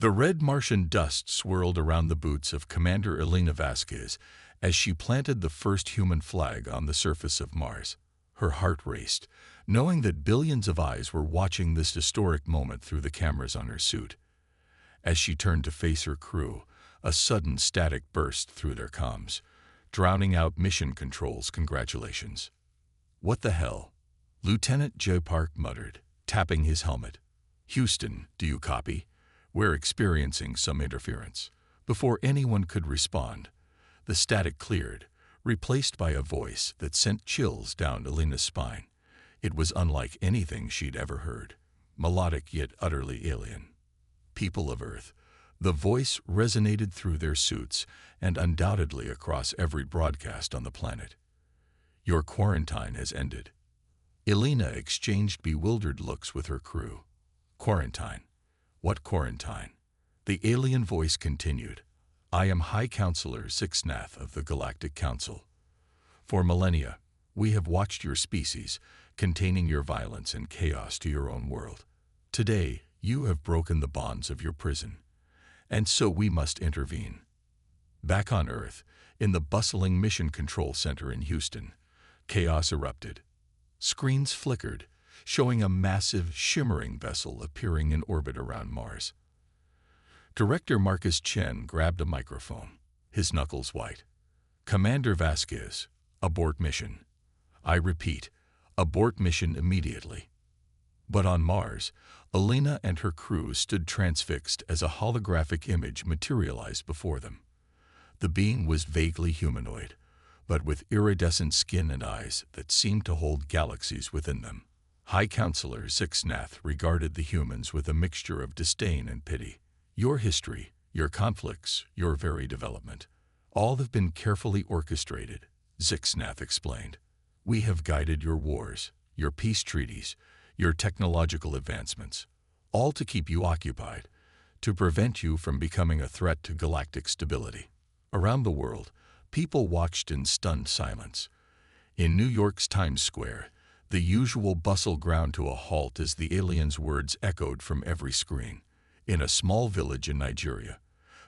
The red Martian dust swirled around the boots of Commander Elena Vasquez as she planted the first human flag on the surface of Mars. Her heart raced, knowing that billions of eyes were watching this historic moment through the cameras on her suit. As she turned to face her crew, a sudden static burst through their comms, drowning out mission control's congratulations. "What the hell?" Lieutenant J. Park muttered, tapping his helmet. "Houston, do you copy? We're experiencing some interference." Before anyone could respond, the static cleared, replaced by a voice that sent chills down Elena's spine. It was unlike anything she'd ever heard, melodic yet utterly alien. "People of Earth." The voice resonated through their suits and undoubtedly across every broadcast on the planet. "Your quarantine has ended." Elena exchanged bewildered looks with her crew. "Quarantine? What quarantine?" The alien voice continued. "I am High Counselor Sixnath of the Galactic Council. For millennia, we have watched your species, containing your violence and chaos to your own world. Today, you have broken the bonds of your prison, and so we must intervene." Back on Earth, in the bustling Mission Control Center in Houston, chaos erupted. Screens flickered, showing a massive, shimmering vessel appearing in orbit around Mars. Director Marcus Chen grabbed a microphone, his knuckles white. "Commander Vasquez, abort mission. I repeat, abort mission immediately." But on Mars, Elena and her crew stood transfixed as a holographic image materialized before them. The being was vaguely humanoid, but with iridescent skin and eyes that seemed to hold galaxies within them. High Counselor Sixnath regarded the humans with a mixture of disdain and pity. "Your history, your conflicts, your very development, all have been carefully orchestrated," Sixnath explained. "We have guided your wars, your peace treaties, your technological advancements, all to keep you occupied, to prevent you from becoming a threat to galactic stability." Around the world, people watched in stunned silence. In New York's Times Square, the usual bustle ground to a halt as the aliens' words echoed from every screen. In a small village in Nigeria,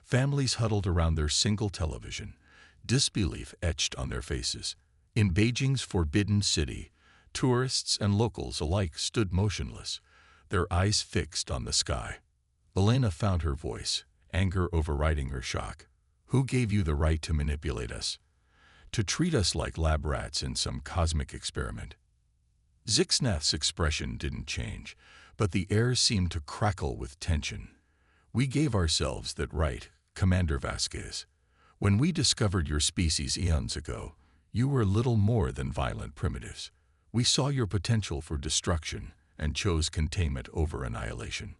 families huddled around their single television, disbelief etched on their faces. In Beijing's Forbidden City, tourists and locals alike stood motionless, their eyes fixed on the sky. Elena found her voice, anger overriding her shock. "Who gave you the right to manipulate us? To treat us like lab rats in some cosmic experiment?" Sixnath's expression didn't change, but the air seemed to crackle with tension. "We gave ourselves that right, Commander Vasquez. When we discovered your species eons ago, you were little more than violent primitives. We saw your potential for destruction and chose containment over annihilation."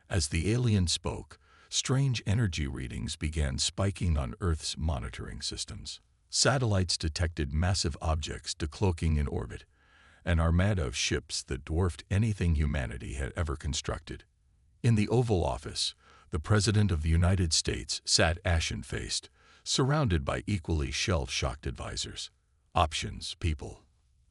As the alien spoke, strange energy readings began spiking on Earth's monitoring systems. Satellites detected massive objects decloaking in orbit, an armada of ships that dwarfed anything humanity had ever constructed. In the Oval Office, the President of the United States sat ashen-faced, surrounded by equally shell-shocked advisors. "Options, people.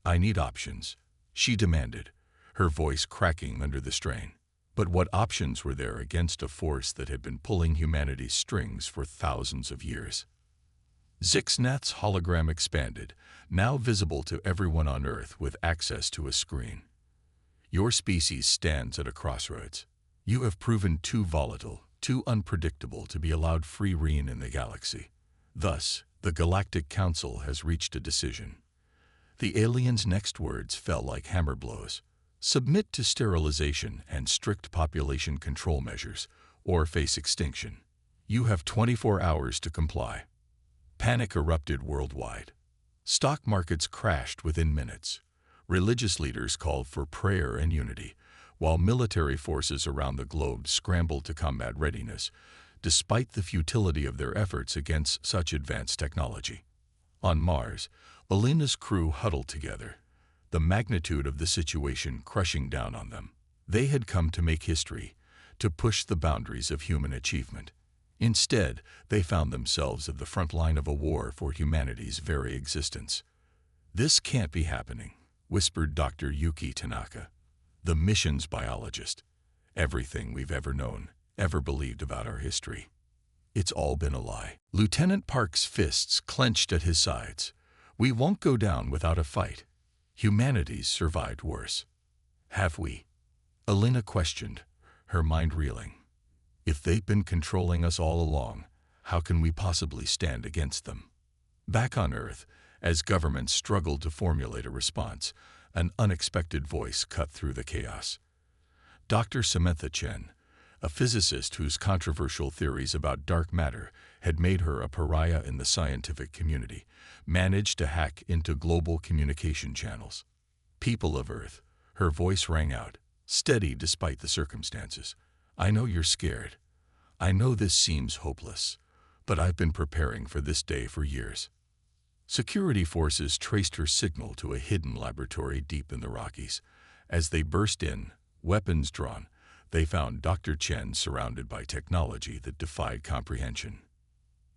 I need options," she demanded, her voice cracking under the strain. But what options were there against a force that had been pulling humanity's strings for thousands of years? Sixnath's hologram expanded, now visible to everyone on Earth with access to a screen. "Your species stands at a crossroads. You have proven too volatile, too unpredictable to be allowed free rein in the galaxy. Thus, the Galactic Council has reached a decision." The alien's next words fell like hammer blows. "Submit to sterilization and strict population control measures, or face extinction. You have 24 hours to comply." Panic erupted worldwide. Stock markets crashed within minutes. Religious leaders called for prayer and unity, while military forces around the globe scrambled to combat readiness, despite the futility of their efforts against such advanced technology. On Mars, Elena's crew huddled together, the magnitude of the situation crushing down on them. They had come to make history, to push the boundaries of human achievement. Instead, they found themselves at the front line of a war for humanity's very existence. "This can't be happening," whispered Dr. Yuki Tanaka, the mission's biologist. "Everything we've ever known, ever believed about our history. It's all been a lie. Lieutenant Park's fists clenched at his sides. We won't go down without a fight. Humanity's survived worse. Have we? Elena questioned, her mind reeling. If they've been controlling us all along, how can we possibly stand against them? Back on Earth, as governments struggled to formulate a response, an unexpected voice cut through the chaos. Dr. Samantha Chen, a physicist whose controversial theories about dark matter had made her a pariah in the scientific community, managed to hack into global communication channels. People of Earth, her voice rang out, steady despite the circumstances. I know you're scared. I know this seems hopeless, but I've been preparing for this day for years. Security forces traced her signal to a hidden laboratory deep in the Rockies. As they burst in, weapons drawn, they found Dr. Chen surrounded by technology that defied comprehension.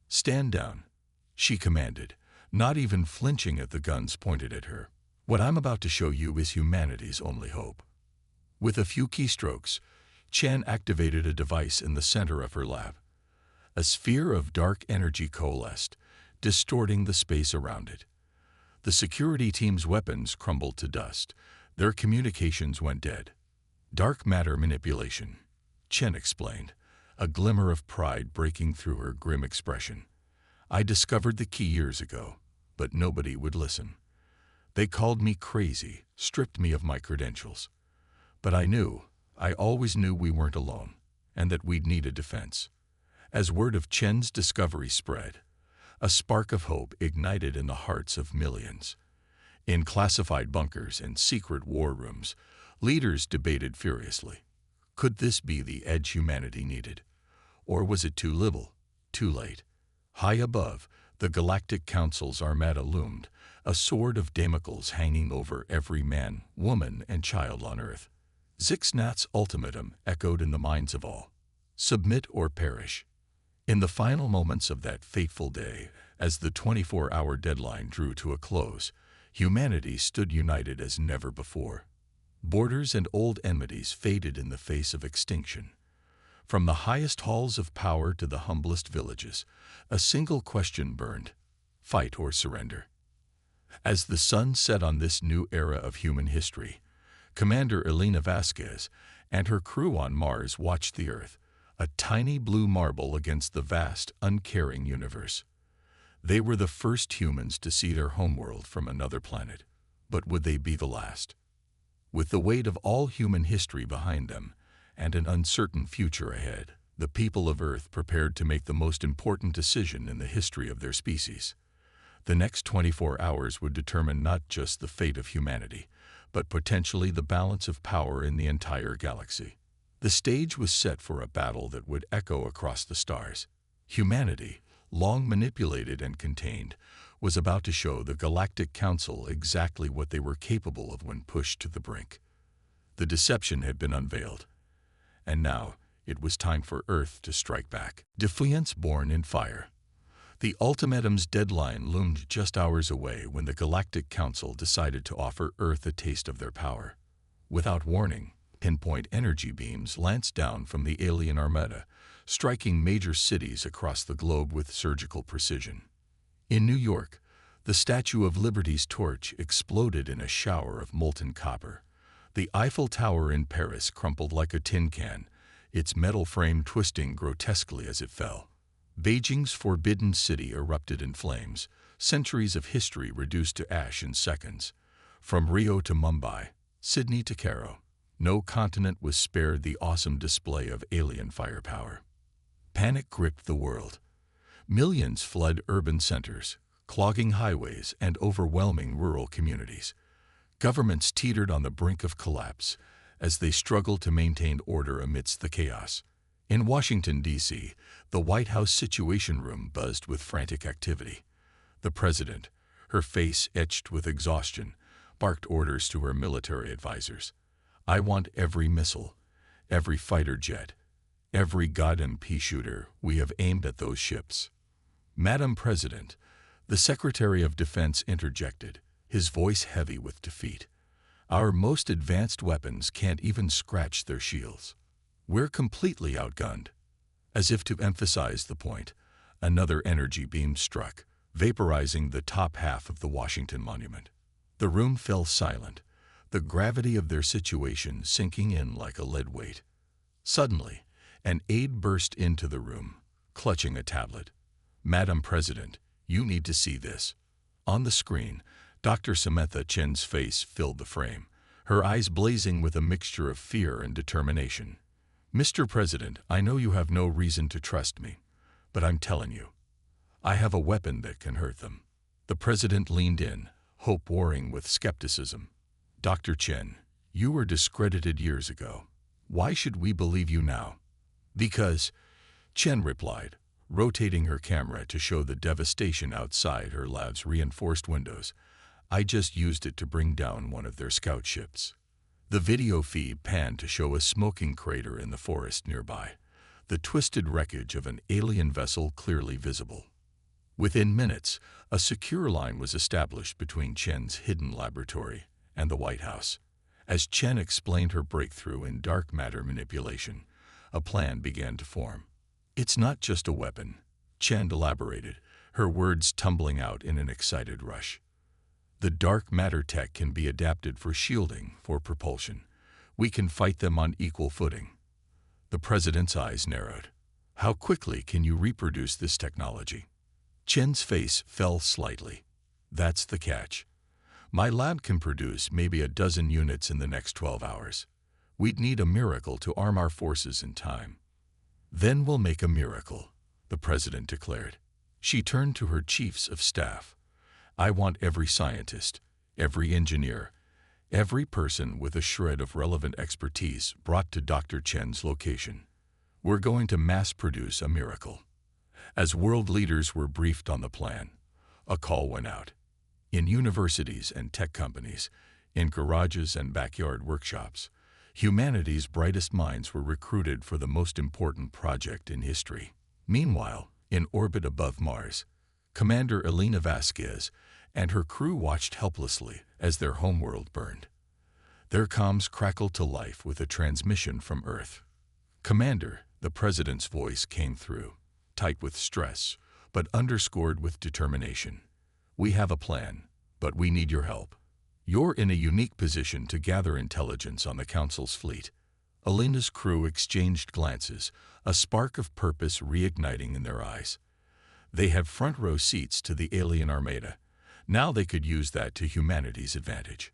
Stand down, she commanded, not even flinching at the guns pointed at her. What I'm about to show you is humanity's only hope. With a few keystrokes, Chen activated a device in the center of her lab. A sphere of dark energy coalesced, distorting the space around it. The security team's weapons crumbled to dust. Their communications went dead. Dark matter manipulation, Chen explained, a glimmer of pride breaking through her grim expression. I discovered the key years ago, but nobody would listen. They called me crazy, stripped me of my credentials. But I always knew we weren't alone, and that we'd need a defense. As word of Chen's discovery spread, a spark of hope ignited in the hearts of millions. In classified bunkers and secret war rooms, leaders debated furiously. Could this be the edge humanity needed? Or was it too little, too late? High above, the Galactic Council's armada loomed, a sword of Damocles hanging over every man, woman, and child on Earth. Zixnat's ultimatum echoed in the minds of all. Submit or perish. In the final moments of that fateful day, as the 24-hour deadline drew to a close, humanity stood united as never before. Borders and old enmities faded in the face of extinction. From the highest halls of power to the humblest villages, a single question burned: fight or surrender. As the sun set on this new era of human history, Commander Elena Vasquez and her crew on Mars watched the Earth, a tiny blue marble against the vast, uncaring universe. They were the first humans to see their homeworld from another planet, but would they be the last? With the weight of all human history behind them and an uncertain future ahead, the people of Earth prepared to make the most important decision in the history of their species. The next 24 hours would determine not just the fate of humanity, but potentially the balance of power in the entire galaxy. The stage was set for a battle that would echo across the stars. Humanity, long manipulated and contained, was about to show the Galactic Council exactly what they were capable of when pushed to the brink. The deception had been unveiled, and now it was time for Earth to strike back. Defiance born in fire. The ultimatum's deadline loomed just hours away when the Galactic Council decided to offer Earth a taste of their power. Without warning, pinpoint energy beams lanced down from the alien armada, striking major cities across the globe with surgical precision. In New York, the Statue of Liberty's torch exploded in a shower of molten copper. The Eiffel Tower in Paris crumpled like a tin can, its metal frame twisting grotesquely as it fell. Beijing's Forbidden City erupted in flames, centuries of history reduced to ash in seconds. From Rio to Mumbai, Sydney to Cairo, no continent was spared the awesome display of alien firepower. Panic gripped the world. Millions fled urban centers, clogging highways and overwhelming rural communities. Governments teetered on the brink of collapse as they struggled to maintain order amidst the chaos. In Washington, D.C., the White House Situation Room buzzed with frantic activity. The president, her face etched with exhaustion, barked orders to her military advisors. I want every missile, every fighter jet, every goddamn pea shooter we have aimed at those ships. Madam President, the Secretary of Defense interjected, his voice heavy with defeat. Our most advanced weapons can't even scratch their shields. We're completely outgunned. As if to emphasize the point, another energy beam struck, vaporizing the top half of the Washington Monument. The room fell silent, the gravity of their situation sinking in like a lead weight. Suddenly, an aide burst into the room, clutching a tablet. "Madam President, you need to see this." On the screen, Dr. Samantha Chen's face filled the frame, her eyes blazing with a mixture of fear and determination. "Mr. President, I know you have no reason to trust me, but I'm telling you, I have a weapon that can hurt them." The president leaned in, hope warring with skepticism. "Dr. Chen, you were discredited years ago. Why should we believe you now?" "Because," Chen replied, rotating her camera to show the devastation outside her lab's reinforced windows, "I just used it to bring down one of their scout ships." The video feed panned to show a smoking crater in the forest nearby, the twisted wreckage of an alien vessel clearly visible. Within minutes, a secure line was established between Chen's hidden laboratory and the White House. As Chen explained her breakthrough in dark matter manipulation, a plan began to form. "It's not just a weapon," Chen elaborated, her words tumbling out in an excited rush. "The dark matter tech can be adapted for shielding, for propulsion. We can fight them on equal footing." The president's eyes narrowed. "How quickly can you reproduce this technology?" Chen's face fell slightly. "That's the catch. My lab can produce maybe a dozen units in the next 12 hours. We'd need a miracle to arm our forces in time." "Then we'll make a miracle," the president declared. She turned to her chiefs of staff. "I want every scientist, every engineer, every person with a shred of relevant expertise brought to Dr. Chen's location. We're going to mass produce a miracle." As world leaders were briefed on the plan, a call went out. In universities and tech companies, in garages and backyard workshops, humanity's brightest minds were recruited for the most important project in history. Meanwhile, in orbit above Mars, Commander Elena Vasquez and her crew watched helplessly as their homeworld burned. Their comms crackled to life with a transmission from Earth. "Commander," the president's voice came through, tight with stress, but underscored with determination. "We have a plan, but we need your help. You're in a unique position to gather intelligence on the Council's fleet." Elena's crew exchanged glances, a spark of purpose reigniting in their eyes. They had front-row seats to the alien armada. Now they could use that to humanity's advantage.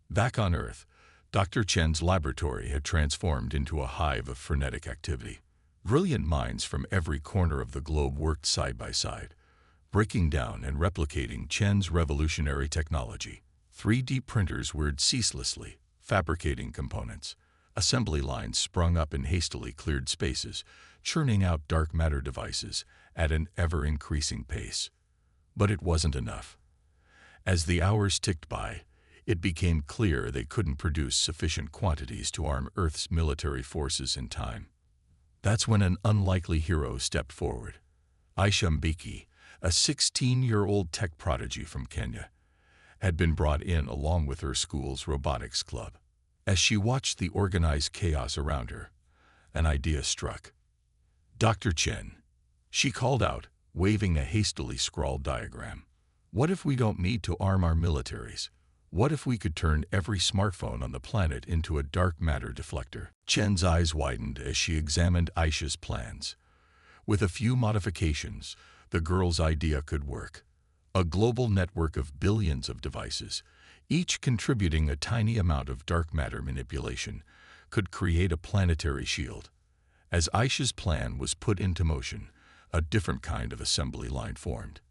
Back on Earth, Dr. Chen's laboratory had transformed into a hive of frenetic activity. Brilliant minds from every corner of the globe worked side by side, breaking down and replicating Chen's revolutionary technology. 3D printers whirred ceaselessly, fabricating components. Assembly lines sprung up in hastily cleared spaces, churning out dark matter devices at an ever-increasing pace. But it wasn't enough. As the hours ticked by, it became clear they couldn't produce sufficient quantities to arm Earth's military forces in time. That's when an unlikely hero stepped forward. Aisha Mbeki, a 16-year-old tech prodigy from Kenya, had been brought in along with her school's robotics club. As she watched the organized chaos around her, an idea struck. "Dr. Chen," she called out, waving a hastily scrawled diagram. "What if we don't need to arm our militaries? What if we could turn every smartphone on the planet into a dark matter deflector?" Chen's eyes widened as she examined Aisha's plans. With a few modifications, the girl's idea could work. A global network of billions of devices, each contributing a tiny amount of dark matter manipulation, could create a planetary shield. As Aisha's plan was put into motion, a different kind of assembly line formed.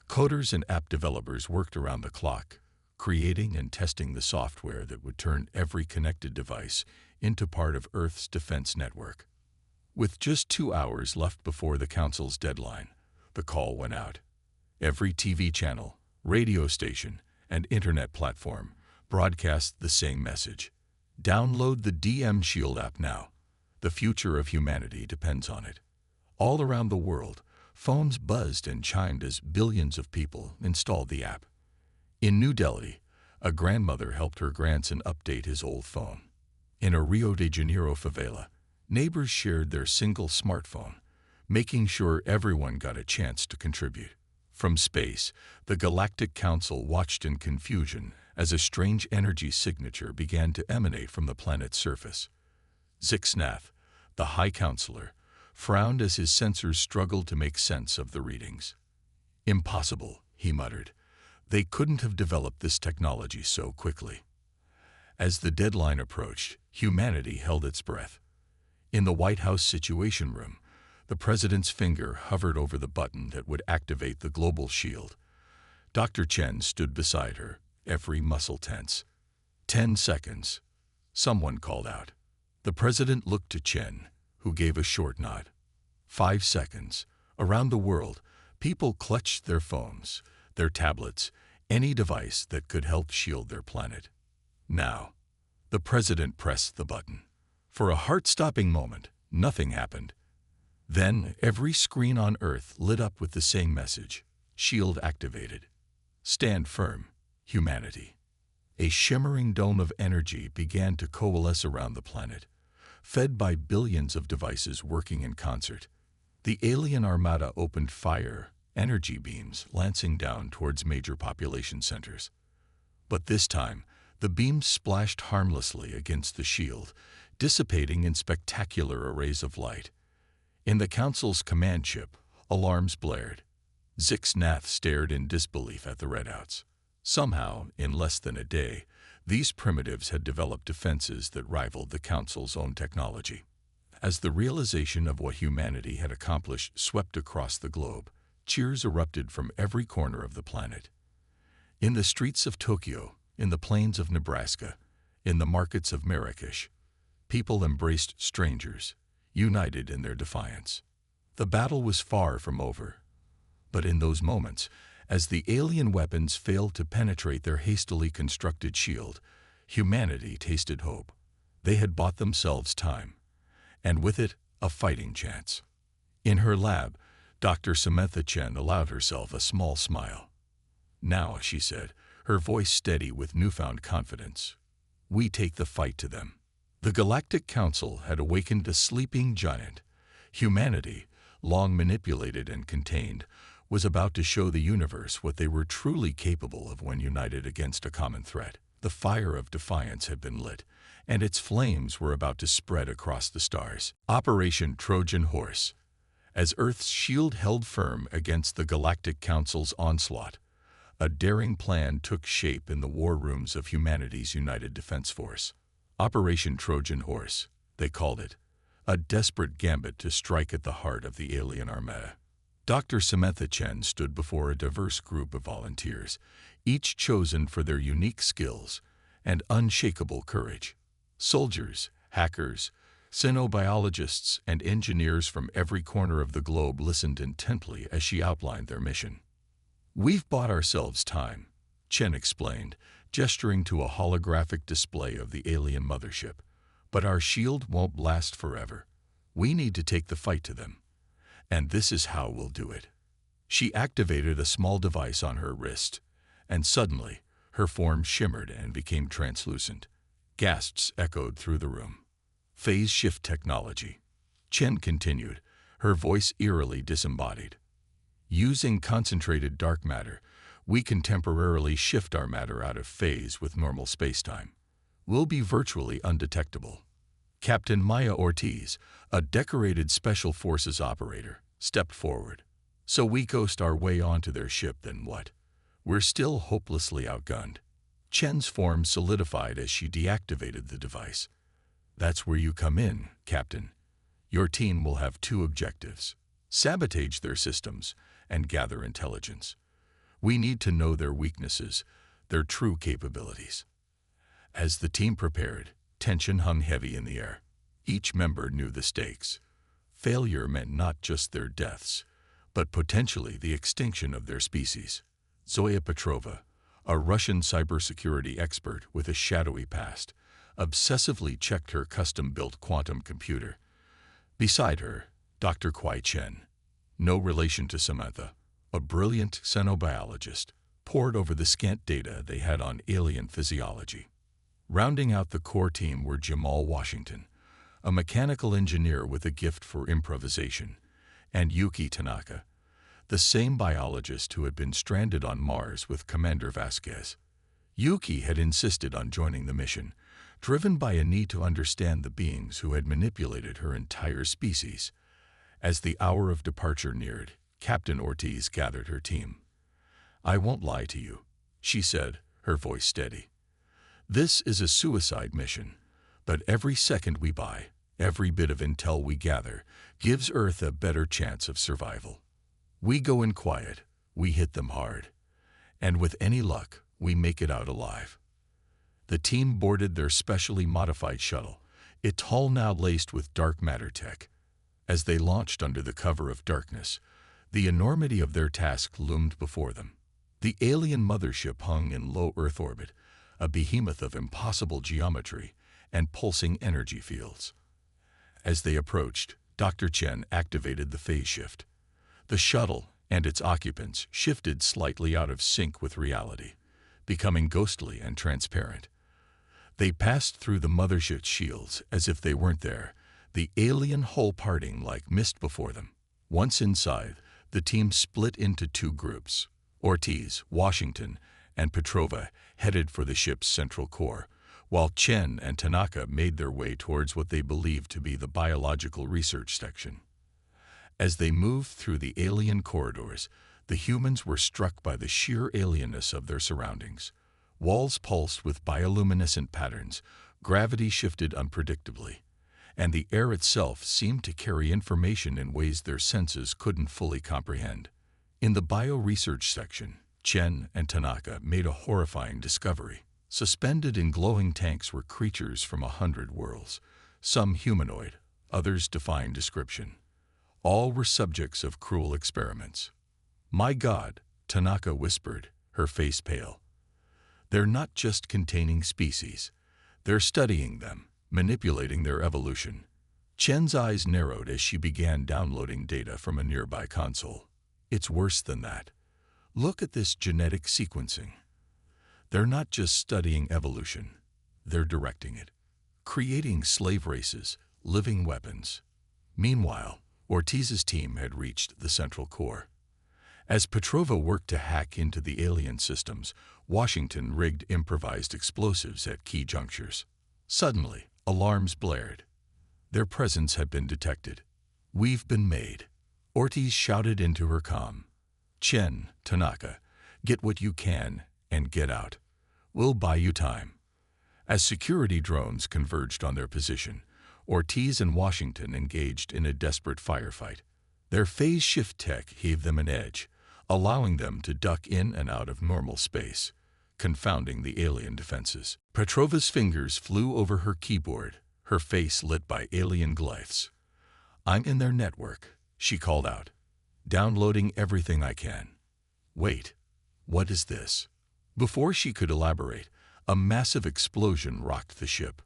Coders and app developers worked around the clock, creating and testing the software that would turn every connected device into part of Earth's defense network. With just 2 hours left before the Council's deadline, the call went out. Every TV channel, radio station, and internet platform broadcast the same message. "Download the DM Shield app now. The future of humanity depends on it." All around the world, phones buzzed and chimed as billions of people installed the app. In New Delhi, a grandmother helped her grandson update his old phone. In a Rio de Janeiro favela, Neighbors shared their single smartphone, making sure everyone got a chance to contribute. From space, the Galactic Council watched in confusion as a strange energy signature began to emanate from the planet's surface. Zixnath, the High Counselor, frowned as his sensors struggled to make sense of the readings. "Impossible," he muttered. "They couldn't have developed this technology so quickly." As the deadline approached, humanity held its breath. In the White House Situation Room, the president's finger hovered over the button that would activate the global shield. Dr. Chen stood beside her, every muscle tense. 10 seconds. Someone called out. The president looked to Chen, who gave a short nod. 5 seconds. Around the world, people clutched their phones, their tablets, any device that could help shield their planet. Now, the president pressed the button. For a heart-stopping moment, nothing happened. Then, every screen on Earth lit up with the same message: shield activated. Stand firm, humanity. A shimmering dome of energy began to coalesce around the planet, fed by billions of devices working in concert. The alien armada opened fire, energy beams lancing down towards major population centers. But this time, the beams splashed harmlessly against the shield, dissipating in spectacular arrays of light. In the Council's command ship, alarms blared. Zixnath stared in disbelief at the readouts. Somehow, in less than a day, these primitives had developed defenses that rivaled the Council's own technology. As the realization of what humanity had accomplished swept across the globe, cheers erupted from every corner of the planet. In the streets of Tokyo, in the plains of Nebraska, in the markets of Marrakesh, people embraced strangers, united in their defiance. The battle was far from over. But in those moments, as the alien weapons failed to penetrate their hastily constructed shield, humanity tasted hope. They had bought themselves time, and with it, a fighting chance. In her lab, Dr. Samantha Chen allowed herself a small smile. "Now," she said, her voice steady with newfound confidence, "we take the fight to them." The Galactic Council had awakened a sleeping giant. Humanity, long manipulated and contained, was about to show the universe what they were truly capable of when united against a common threat. The fire of defiance had been lit, and its flames were about to spread across the stars. Operation Trojan Horse. As Earth's shield held firm against the Galactic Council's onslaught, a daring plan took shape in the war rooms of humanity's united defense force. Operation Trojan Horse, they called it, a desperate gambit to strike at the heart of the alien armada. Dr. Samantha Chen stood before a diverse group of volunteers, each chosen for their unique skills and unshakable courage. Soldiers, hackers, xenobiologists, and engineers from every corner of the globe listened intently as she outlined their mission. "We've bought ourselves time," Chen explained, gesturing to a holographic display of the alien mothership. "But our shield won't last forever. We need to take the fight to them. And this is how we'll do it." She activated a small device on her wrist, and suddenly, her form shimmered and became translucent. Gasps echoed through the room. "Phase shift technology," Chen continued, her voice eerily disembodied. "Using concentrated dark matter, we can temporarily shift our matter out of phase with normal spacetime. We'll be virtually undetectable." Captain Maya Ortiz, a decorated Special Forces operator, stepped forward. "So we ghost our way onto their ship, then what? We're still hopelessly outgunned." Chen's form solidified as she deactivated the device. "That's where you come in, Captain. Your team will have 2 objectives: sabotage their systems and gather intelligence. We need to know their weaknesses, their true capabilities." As the team prepared, tension hung heavy in the air. Each member knew the stakes. Failure meant not just their deaths, but potentially the extinction of their species. Zoya Petrova, a Russian cybersecurity expert with a shadowy past, obsessively checked her custom-built quantum computer. Beside her, Dr. Kwai Chen, no relation to Samantha, a brilliant xenobiologist, pored over the scant data they had on alien physiology. Rounding out the core team were Jamal Washington, a mechanical engineer with a gift for improvisation, and Yuki Tanaka, the same biologist who had been stranded on Mars with Commander Vasquez. Yuki had insisted on joining the mission, driven by a need to understand the beings who had manipulated her entire species. As the hour of departure neared, Captain Ortiz gathered her team. "I won't lie to you," she said, her voice steady. "This is a suicide mission, but every second we buy, every bit of intel we gather, gives Earth a better chance of survival. We go in quiet, we hit them hard, and with any luck, we make it out alive." The team boarded their specially modified shuttle, its hull now laced with dark matter tech. As they launched under the cover of darkness, the enormity of their task loomed before them. The alien mothership hung in low Earth orbit, a behemoth of impossible geometry and pulsing energy fields. As they approached, Dr. Chen activated the phase shift. The shuttle and its occupants shifted slightly out of sync with reality, becoming ghostly and transparent. They passed through the mothership's shields as if they weren't there, the alien hull parting like mist before them. Once inside, the team split into two groups. Ortiz, Washington, and Petrova headed for the ship's central core, while Chen and Tanaka made their way towards what they believed to be the biological research section. As they moved through the alien corridors, the humans were struck by the sheer alienness of their surroundings. Walls pulsed with bioluminescent patterns, gravity shifted unpredictably, and the air itself seemed to carry information in ways their senses couldn't fully comprehend. In the bio-research section, Chen and Tanaka made a horrifying discovery. Suspended in glowing tanks were creatures from 100 worlds, some humanoid, others defying description. All were subjects of cruel experiments. "My God," Tanaka whispered, her face pale. "They're not just containing species. They're studying them, manipulating their evolution." Chen's eyes narrowed as she began downloading data from a nearby console. "It's worse than that. Look at this genetic sequencing. They're not just studying evolution. They're directing it, creating slave races, living weapons." Meanwhile, Ortiz's team had reached the central core. As Petrova worked to hack into the alien systems, Washington rigged improvised explosives at key junctures. Suddenly, alarms blared. Their presence had been detected. "We've been made," Ortiz shouted into her comm. "Chen, Tanaka, get what you can and get out. We'll buy you time." As security drones converged on their position, Ortiz and Washington engaged in a desperate firefight. Their phase shift tech gave them an edge, allowing them to duck in and out of normal space, confounding the alien defenses. Petrova's fingers flew over her keyboard, her face lit by alien glyphs. "I'm in their network," she called out, "downloading everything I can." "Wait, what is this?" Before she could elaborate, a massive explosion rocked the ship.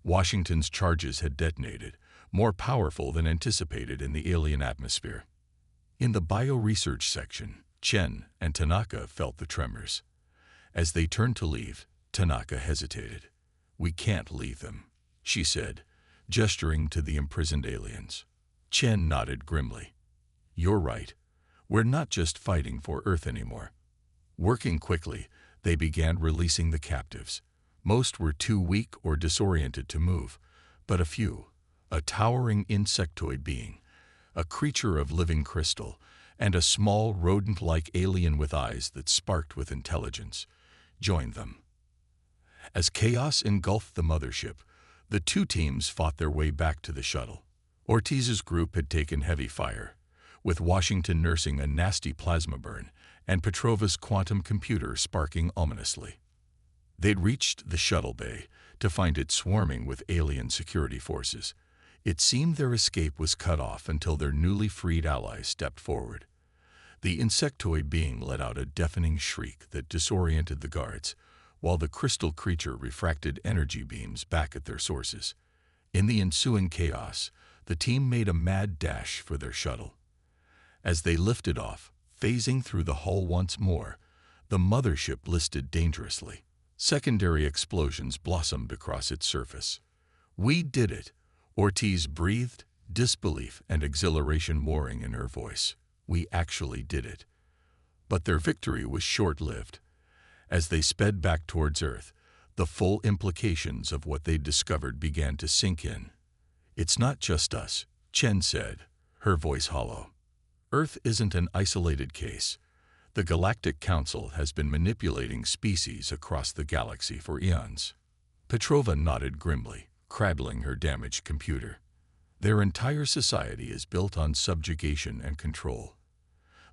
Washington's charges had detonated, more powerful than anticipated in the alien atmosphere. In the bio-research section, Chen and Tanaka felt the tremors. As they turned to leave, Tanaka hesitated. "We can't leave them," she said, gesturing to the imprisoned aliens. Chen nodded grimly. "You're right. We're not just fighting for Earth anymore." Working quickly, they began releasing the captives. Most were too weak or disoriented to move, but a few, a towering insectoid being, a creature of living crystal, and a small rodent-like alien with eyes that sparked with intelligence, joined them. As chaos engulfed the mothership, the two teams fought their way back to the shuttle. Ortiz's group had taken heavy fire, with Washington nursing a nasty plasma burn and Petrova's quantum computer sparking ominously. They'd reached the shuttle bay to find it swarming with alien security forces. It seemed their escape was cut off until their newly freed allies stepped forward. The insectoid being let out a deafening shriek that disoriented the guards, while the crystal creature refracted energy beams back at their sources. In the ensuing chaos, the team made a mad dash for their shuttle. As they lifted off, phasing through the hull once more, the mothership listed dangerously. Secondary explosions blossomed across its surface. "We did it," Ortiz breathed, disbelief and exhilaration warring in her voice. We actually did it. But their victory was short-lived. As they sped back towards Earth, the full implications of what they'd discovered began to sink in. It's not just us, Chen said, her voice hollow. Earth isn't an isolated case. The Galactic Council has been manipulating species across the galaxy for eons. Petrova nodded grimly, cradling her damaged computer. Their entire society is built on subjugation and control.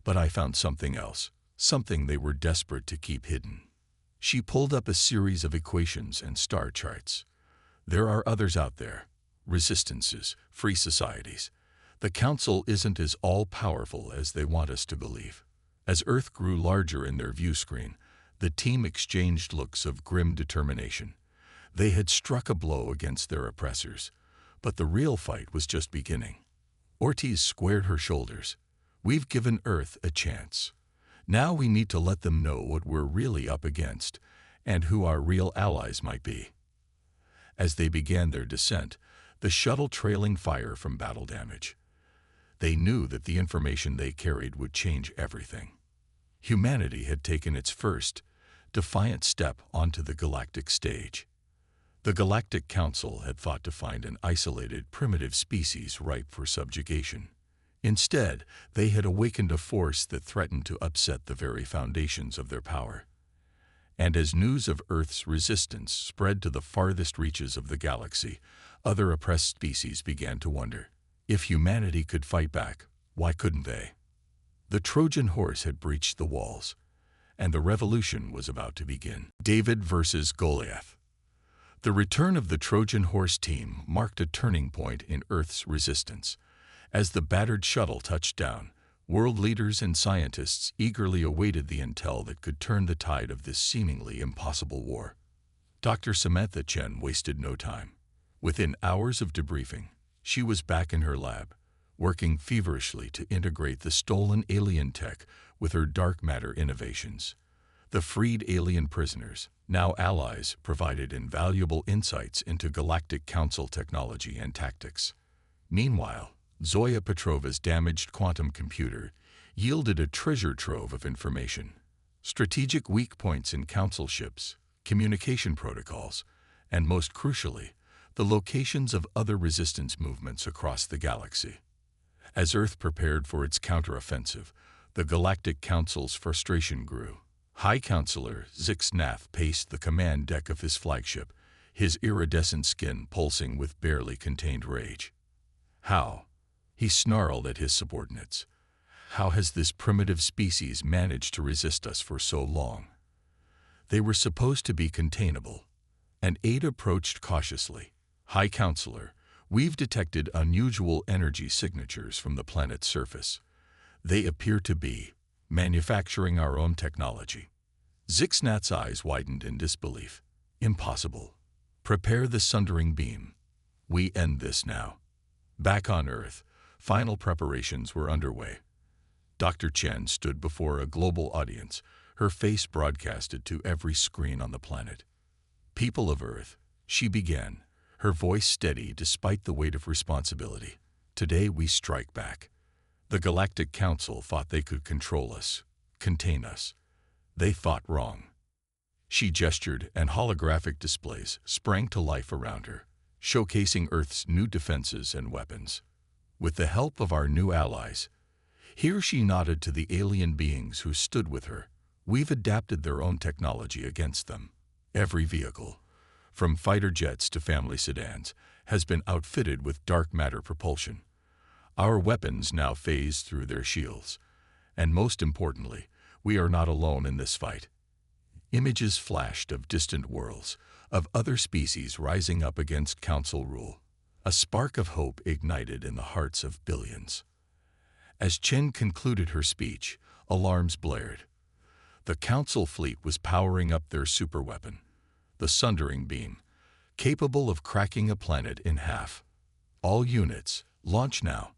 But I found something else, something they were desperate to keep hidden. She pulled up a series of equations and star charts. There are others out there, resistances, free societies. The Council isn't as all-powerful as they want us to believe. As Earth grew larger in their view screen, the team exchanged looks of grim determination. They had struck a blow against their oppressors, but the real fight was just beginning. Ortiz squared her shoulders. We've given Earth a chance. Now we need to let them know what we're really up against and who our real allies might be. As they began their descent, the shuttle trailing fire from battle damage. They knew that the information they carried would change everything. Humanity had taken its first, defiant step onto the galactic stage. The Galactic Council had thought to find an isolated, primitive species ripe for subjugation. Instead, they had awakened a force that threatened to upset the very foundations of their power. And as news of Earth's resistance spread to the farthest reaches of the galaxy, other oppressed species began to wonder, if humanity could fight back, why couldn't they? The Trojan horse had breached the walls, and the revolution was about to begin. David versus Goliath. The return of the Trojan horse team marked a turning point in Earth's resistance. As the battered shuttle touched down, world leaders and scientists eagerly awaited the intel that could turn the tide of this seemingly impossible war. Dr. Samantha Chen wasted no time. Within hours of debriefing, she was back in her lab, working feverishly to integrate the stolen alien tech with her dark matter innovations. The freed alien prisoners, now allies, provided invaluable insights into Galactic Council technology and tactics. Meanwhile, Zoya Petrova's damaged quantum computer yielded a treasure trove of information. Strategic weak points in Council ships, communication protocols, and most crucially, the locations of other resistance movements across the galaxy. As Earth prepared for its counteroffensive, the Galactic Council's frustration grew. High Counselor Zix Nath paced the command deck of his flagship, his iridescent skin pulsing with barely contained rage. How? He snarled at his subordinates. How has this primitive species managed to resist us for so long? They were supposed to be containable. And Aid approached cautiously. High Counselor, we've detected unusual energy signatures from the planet's surface. They appear to be manufacturing our own technology. Zixnat's eyes widened in disbelief. Impossible. Prepare the sundering beam. We end this now. Back on Earth, final preparations were underway. Dr. Chen stood before a global audience, her face broadcasted to every screen on the planet. People of Earth, she began, her voice steady despite the weight of responsibility. Today we strike back. The Galactic Council thought they could control us, contain us. They thought wrong. She gestured, and holographic displays sprang to life around her, showcasing Earth's new defenses and weapons. With the help of our new allies, here she nodded to the alien beings who stood with her, we've adapted their own technology against them. Every vehicle, from fighter jets to family sedans, has been outfitted with dark matter propulsion. Our weapons now phase through their shields. And most importantly, we are not alone in this fight. Images flashed of distant worlds, of other species rising up against Council rule. A spark of hope ignited in the hearts of billions. As Chen concluded her speech, alarms blared. The Council fleet was powering up their superweapon, the Sundering Beam, capable of cracking a planet in half. All units, launch now.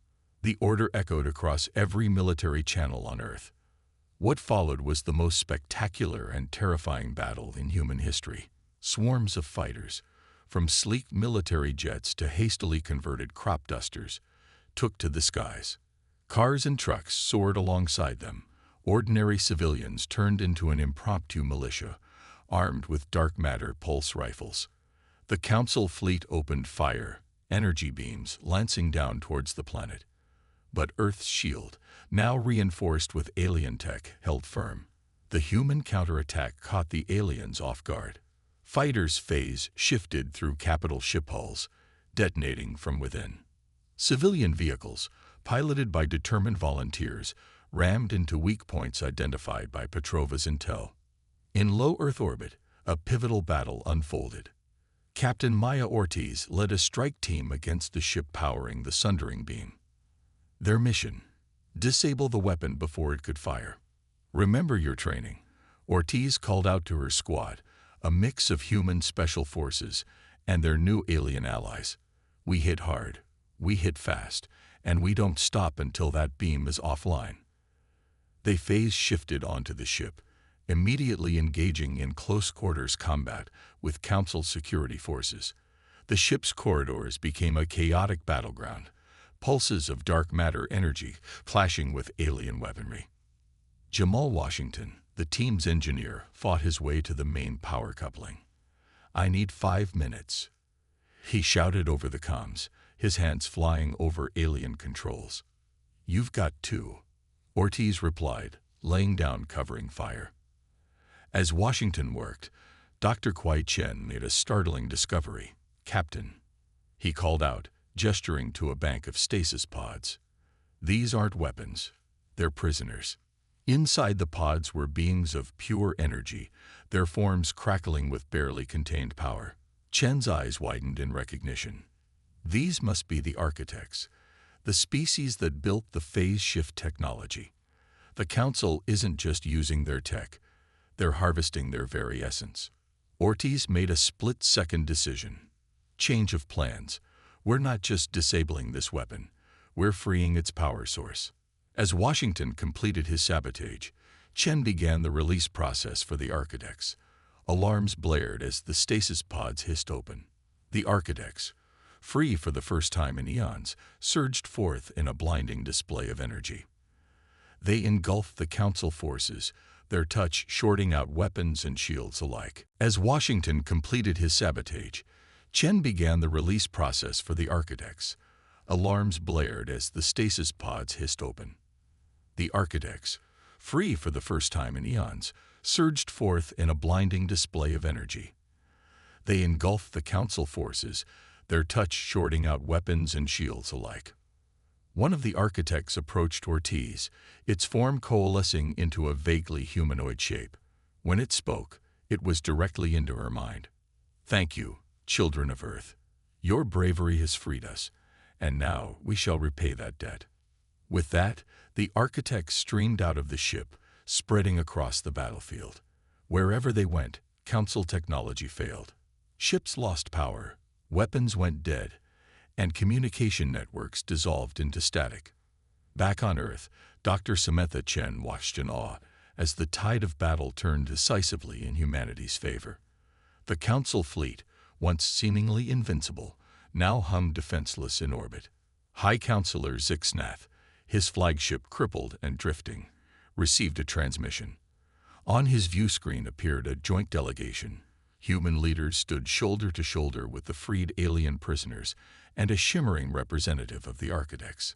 The order echoed across every military channel on Earth. What followed was the most spectacular and terrifying battle in human history. Swarms of fighters, from sleek military jets to hastily converted crop dusters, took to the skies. Cars and trucks soared alongside them. Ordinary civilians turned into an impromptu militia, armed with dark matter pulse rifles. The Council fleet opened fire, energy beams lancing down towards the planet. But Earth's shield, now reinforced with alien tech, held firm. The human counterattack caught the aliens off guard. Fighters' phase shifted through capital ship hulls, detonating from within. Civilian vehicles, piloted by determined volunteers, rammed into weak points identified by Petrova's intel. In low Earth orbit, a pivotal battle unfolded. Captain Maya Ortiz led a strike team against the ship powering the sundering beam. Their mission: disable the weapon before it could fire. "Remember your training," Ortiz called out to her squad, a mix of human special forces and their new alien allies. "We hit hard, we hit fast, and we don't stop until that beam is offline." They phase shifted onto the ship, immediately engaging in close-quarters combat with Council security forces. The ship's corridors became a chaotic battleground, pulses of dark matter energy clashing with alien weaponry. Jamal Washington, the team's engineer, fought his way to the main power coupling. "I need 5 minutes," he shouted over the comms, his hands flying over alien controls. "You've got 2. Ortiz replied, laying down covering fire. As Washington worked, Dr. Kwai Chen made a startling discovery. "Captain," he called out, gesturing to a bank of stasis pods. "These aren't weapons, they're prisoners." Inside the pods were beings of pure energy, their forms crackling with barely contained power. Chen's eyes widened in recognition. These must be the architects, the species that built the phase shift technology. The Council isn't just using their tech, they're harvesting their very essence. Ortiz made a split-second decision. Change of plans. We're not just disabling this weapon, we're freeing its power source. As Washington completed his sabotage, Chen began the release process for the architects. Alarms blared as the stasis pods hissed open. The architects, free for the first time in eons, surged forth in a blinding display of energy. They engulfed the Council forces, their touch shorting out weapons and shields alike. As Washington completed his sabotage, Chen began the release process for the architects. Alarms blared as the stasis pods hissed open. The architects, free for the first time in eons, surged forth in a blinding display of energy. They engulfed the Council forces, their touch shorting out weapons and shields alike. One of the architects approached Ortiz, its form coalescing into a vaguely humanoid shape. When it spoke, it was directly into her mind. "Thank you, children of Earth. Your bravery has freed us, and now we shall repay that debt." With that, the architects streamed out of the ship, spreading across the battlefield. Wherever they went, Council technology failed. Ships lost power, weapons went dead, and communication networks dissolved into static. Back on Earth, Dr. Samantha Chen watched in awe as the tide of battle turned decisively in humanity's favor. The Council fleet, once seemingly invincible, now hummed defenseless in orbit. High Counselor Zixnath, his flagship crippled and drifting, received a transmission. On his view screen appeared a joint delegation. Human leaders stood shoulder to shoulder with the freed alien prisoners and a shimmering representative of the architects.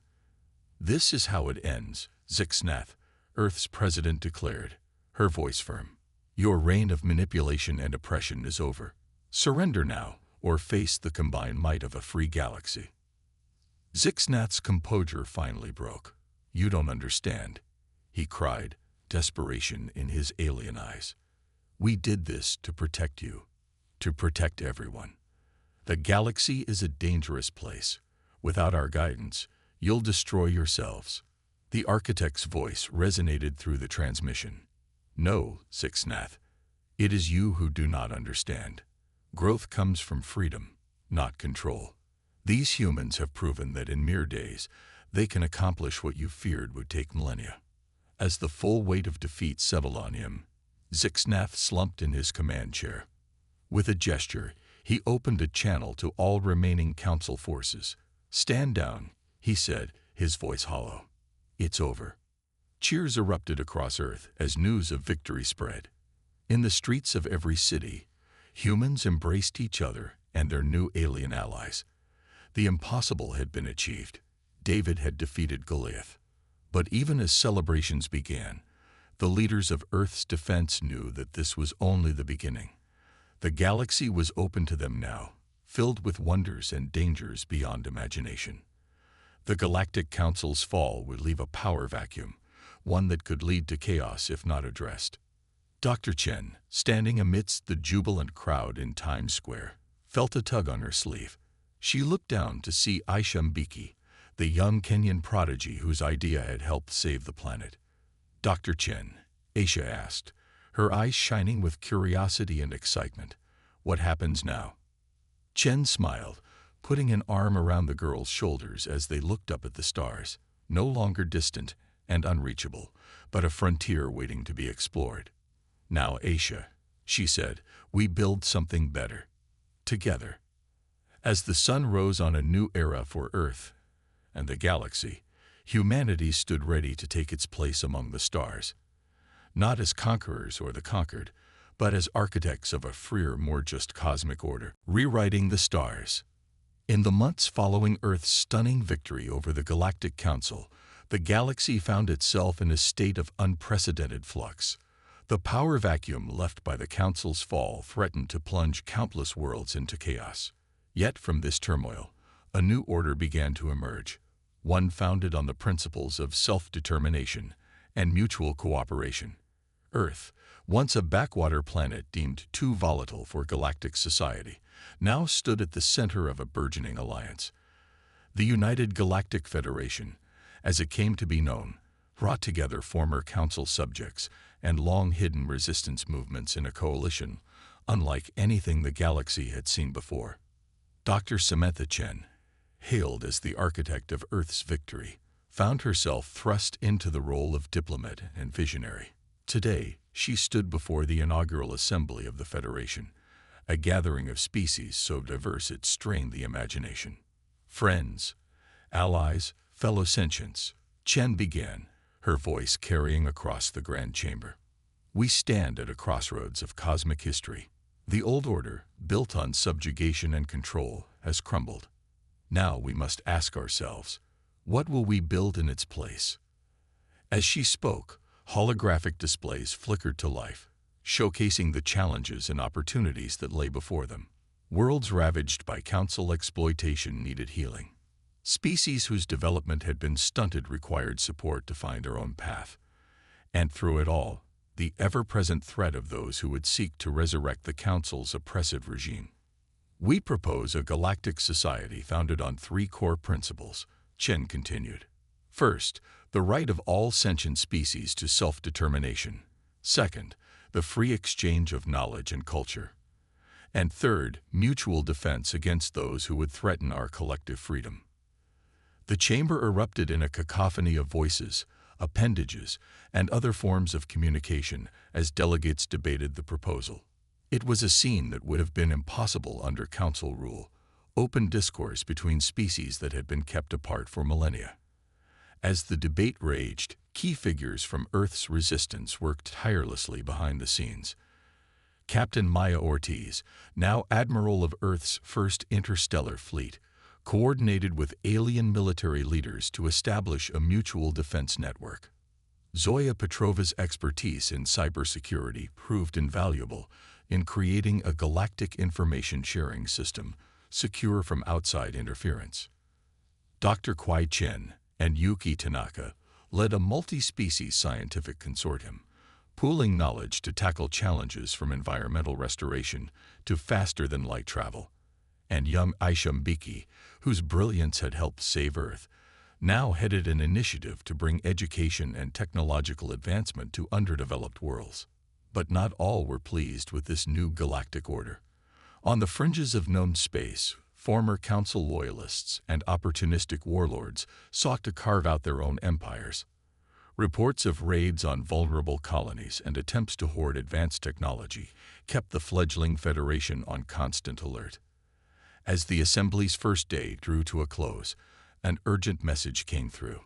"This is how it ends," Zixnath, Earth's president, declared, her voice firm. "Your reign of manipulation and oppression is over. Surrender now, or face the combined might of a free galaxy." Zixnath's composure finally broke. "You don't understand," he cried, desperation in his alien eyes. "We did this to protect you, to protect everyone. The galaxy is a dangerous place. Without our guidance, you'll destroy yourselves." The architect's voice resonated through the transmission. "No, Zixnath, it is you who do not understand. Growth comes from freedom, not control. These humans have proven that in mere days, they can accomplish what you feared would take millennia." As the full weight of defeat settled on him, Zixnath slumped in his command chair. With a gesture, He opened a channel to all remaining Council forces. "Stand down," he said, his voice hollow. "It's over." Cheers erupted across Earth as news of victory spread. In the streets of every city, humans embraced each other and their new alien allies. The impossible had been achieved. David had defeated Goliath. But even as celebrations began, the leaders of Earth's defense knew that this was only the beginning. The galaxy was open to them now, filled with wonders and dangers beyond imagination. The Galactic Council's fall would leave a power vacuum, one that could lead to chaos if not addressed. Dr. Chen, standing amidst the jubilant crowd in Times Square, felt a tug on her sleeve. She looked down to see Aisha Mbeki, the young Kenyan prodigy whose idea had helped save the planet. "Dr. Chen," Aisha asked, her eyes shining with curiosity and excitement, "what happens now?" Chen smiled, putting an arm around the girl's shoulders as they looked up at the stars, no longer distant and unreachable, but a frontier waiting to be explored. "Now, Aisha," she said, "we build something better. Together." As the sun rose on a new era for Earth and the galaxy, humanity stood ready to take its place among the stars. Not as conquerors or the conquered, but as architects of a freer, more just cosmic order, rewriting the stars. In the months following Earth's stunning victory over the Galactic Council, the galaxy found itself in a state of unprecedented flux. The power vacuum left by the Council's fall threatened to plunge countless worlds into chaos. Yet from this turmoil, a new order began to emerge, one founded on the principles of self-determination and mutual cooperation. Earth, once a backwater planet deemed too volatile for galactic society, now stood at the center of a burgeoning alliance. The United Galactic Federation, as it came to be known, brought together former Council subjects and long-hidden resistance movements in a coalition unlike anything the galaxy had seen before. Dr. Samantha Chen, hailed as the architect of Earth's victory, found herself thrust into the role of diplomat and visionary. Today, she stood before the inaugural assembly of the Federation, a gathering of species so diverse it strained the imagination. "Friends, allies, fellow sentients," Chen began, her voice carrying across the grand chamber. "We stand at a crossroads of cosmic history. The old order, built on subjugation and control, has crumbled. Now we must ask ourselves, what will we build in its place?" As she spoke, holographic displays flickered to life, showcasing the challenges and opportunities that lay before them. Worlds ravaged by Council exploitation needed healing. Species whose development had been stunted required support to find their own path. And through it all, the ever-present threat of those who would seek to resurrect the Council's oppressive regime. "We propose a galactic society founded on three core principles," Chen continued. "First, the right of all sentient species to self-determination. Second, the free exchange of knowledge and culture. And third, mutual defense against those who would threaten our collective freedom." The chamber erupted in a cacophony of voices, appendages, and other forms of communication as delegates debated the proposal. It was a scene that would have been impossible under Council rule, open discourse between species that had been kept apart for millennia. As the debate raged, key figures from Earth's resistance worked tirelessly behind the scenes. Captain Maya Ortiz, now Admiral of Earth's first interstellar fleet, coordinated with alien military leaders to establish a mutual defense network. Zoya Petrova's expertise in cybersecurity proved invaluable in creating a galactic information sharing system secure from outside interference. Dr. Kwai Chen and Yuki Tanaka led a multi-species scientific consortium, pooling knowledge to tackle challenges from environmental restoration to faster-than-light travel. And young Aisha Mbeki, whose brilliance had helped save Earth, now headed an initiative to bring education and technological advancement to underdeveloped worlds. But not all were pleased with this new galactic order. On the fringes of known space, former Council loyalists and opportunistic warlords sought to carve out their own empires. Reports of raids on vulnerable colonies and attempts to hoard advanced technology kept the fledgling Federation on constant alert. As the assembly's first day drew to a close, an urgent message came through.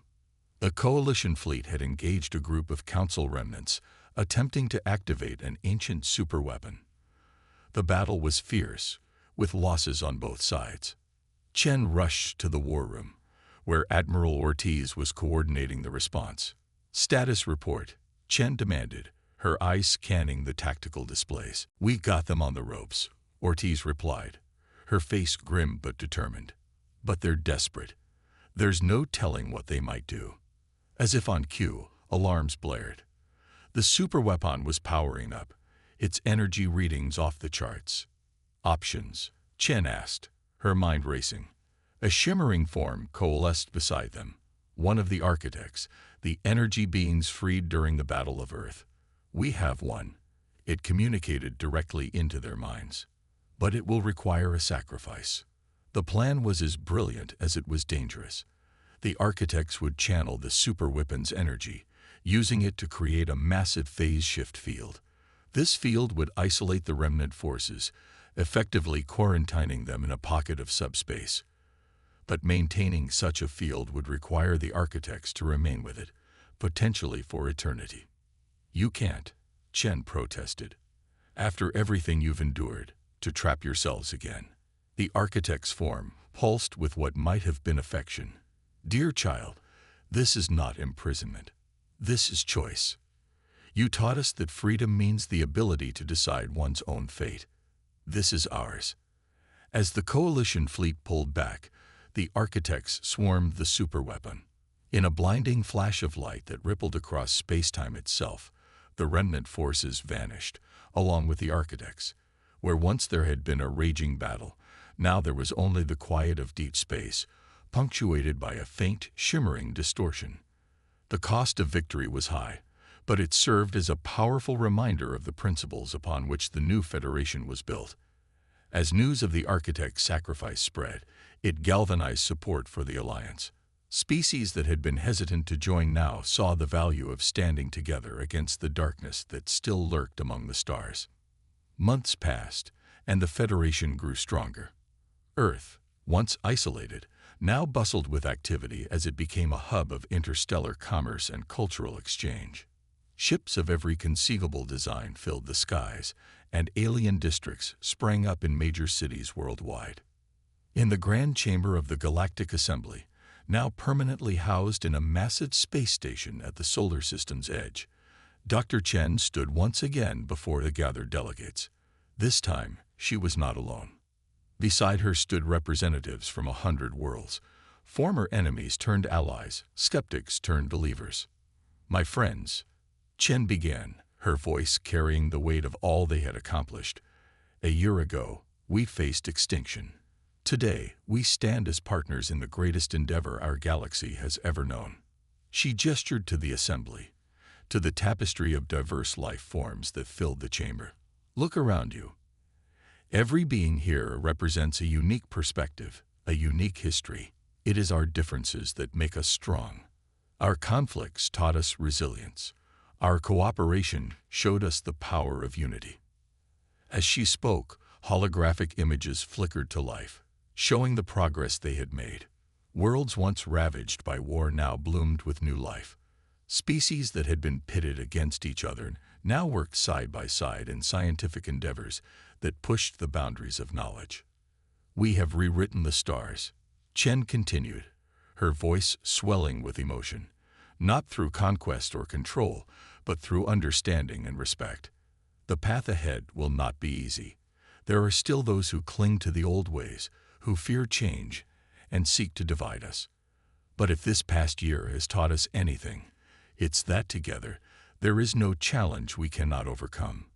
The Coalition fleet had engaged a group of Council remnants attempting to activate an ancient superweapon. The battle was fierce, with losses on both sides. Chen rushed to the war room, where Admiral Ortiz was coordinating the response. "Status report," Chen demanded, her eyes scanning the tactical displays. "We got them on the ropes," Ortiz replied, her face grim but determined. "But they're desperate. There's no telling what they might do." As if on cue, alarms blared. The superweapon was powering up, its energy readings off the charts. "Options?" Chen asked, her mind racing. A shimmering form coalesced beside them. One of the architects, the energy beings freed during the Battle of Earth. "We have one." It communicated directly into their minds. "But it will require a sacrifice." The plan was as brilliant as it was dangerous. The architects would channel the superweapon's energy, using it to create a massive phase shift field. This field would isolate the remnant forces, effectively quarantining them in a pocket of subspace. But maintaining such a field would require the architects to remain with it, potentially for eternity. "You can't," Chen protested. "After everything you've endured, to trap yourselves again." The architect's form pulsed with what might have been affection. "Dear child, this is not imprisonment. This is choice. You taught us that freedom means the ability to decide one's own fate. This is ours." As the Coalition fleet pulled back, the architects swarmed the superweapon. In a blinding flash of light that rippled across space-time itself, the remnant forces vanished, along with the architects. Where once there had been a raging battle, now there was only the quiet of deep space, punctuated by a faint, shimmering distortion. The cost of victory was high, but it served as a powerful reminder of the principles upon which the new Federation was built. As news of the architect's sacrifice spread, it galvanized support for the Alliance. Species that had been hesitant to join now saw the value of standing together against the darkness that still lurked among the stars. Months passed, and the Federation grew stronger. Earth, once isolated, now bustled with activity as it became a hub of interstellar commerce and cultural exchange. Ships of every conceivable design filled the skies, and alien districts sprang up in major cities worldwide. In the grand chamber of the Galactic Assembly, now permanently housed in a massive space station at the solar system's edge, Dr. Chen stood once again before the gathered delegates. This time, she was not alone. Beside her stood representatives from 100 worlds, former enemies turned allies, skeptics turned believers. "My friends," Chen began, her voice carrying the weight of all they had accomplished. "A year ago, we faced extinction. Today, we stand as partners in the greatest endeavor our galaxy has ever known." She gestured to the assembly, to the tapestry of diverse life forms that filled the chamber. "Look around you. Every being here represents a unique perspective, a unique history. It is our differences that make us strong. Our conflicts taught us resilience. Our cooperation showed us the power of unity." As she spoke, holographic images flickered to life, showing the progress they had made. Worlds once ravaged by war now bloomed with new life. Species that had been pitted against each other now worked side by side in scientific endeavors that pushed the boundaries of knowledge. "We have rewritten the stars," Chen continued, her voice swelling with emotion, "not through conquest or control, but through understanding and respect. The path ahead will not be easy. There are still those who cling to the old ways, who fear change, and seek to divide us. But if this past year has taught us anything, it's that together, there is no challenge we cannot overcome."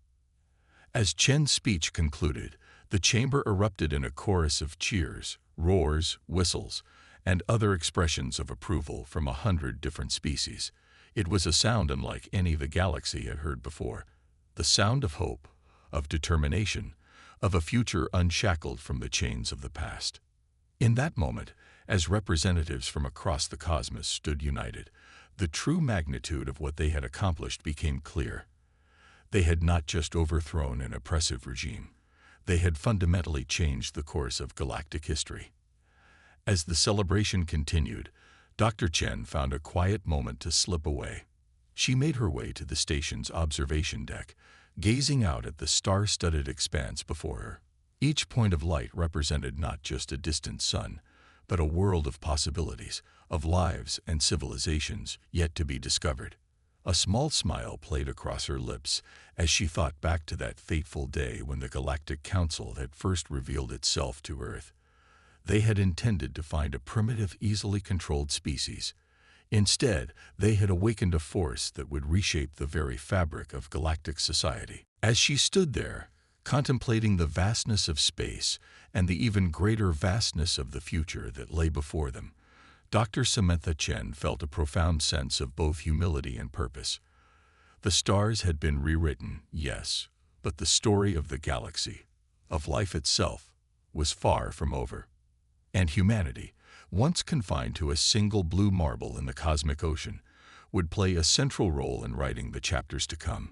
As Chen's speech concluded, the chamber erupted in a chorus of cheers, roars, whistles, and other expressions of approval from 100 different species. It was a sound unlike any the galaxy had heard before, the sound of hope, of determination, of a future unshackled from the chains of the past. In that moment, as representatives from across the cosmos stood united, The true magnitude of what they had accomplished became clear. They had not just overthrown an oppressive regime. They had fundamentally changed the course of galactic history. As the celebration continued, Dr. Chen found a quiet moment to slip away. She made her way to the station's observation deck, gazing out at the star-studded expanse before her. Each point of light represented not just a distant sun, but a world of possibilities, of lives and civilizations yet to be discovered. A small smile played across her lips as she thought back to that fateful day when the Galactic Council had first revealed itself to Earth. They had intended to find a primitive, easily controlled species. Instead, they had awakened a force that would reshape the very fabric of galactic society. As she stood there, contemplating the vastness of space and the even greater vastness of the future that lay before them, Dr. Samantha Chen felt a profound sense of both humility and purpose. The stars had been rewritten, yes, but the story of the galaxy, of life itself, was far from over. And humanity, once confined to a single blue marble in the cosmic ocean, would play a central role in writing the chapters to come.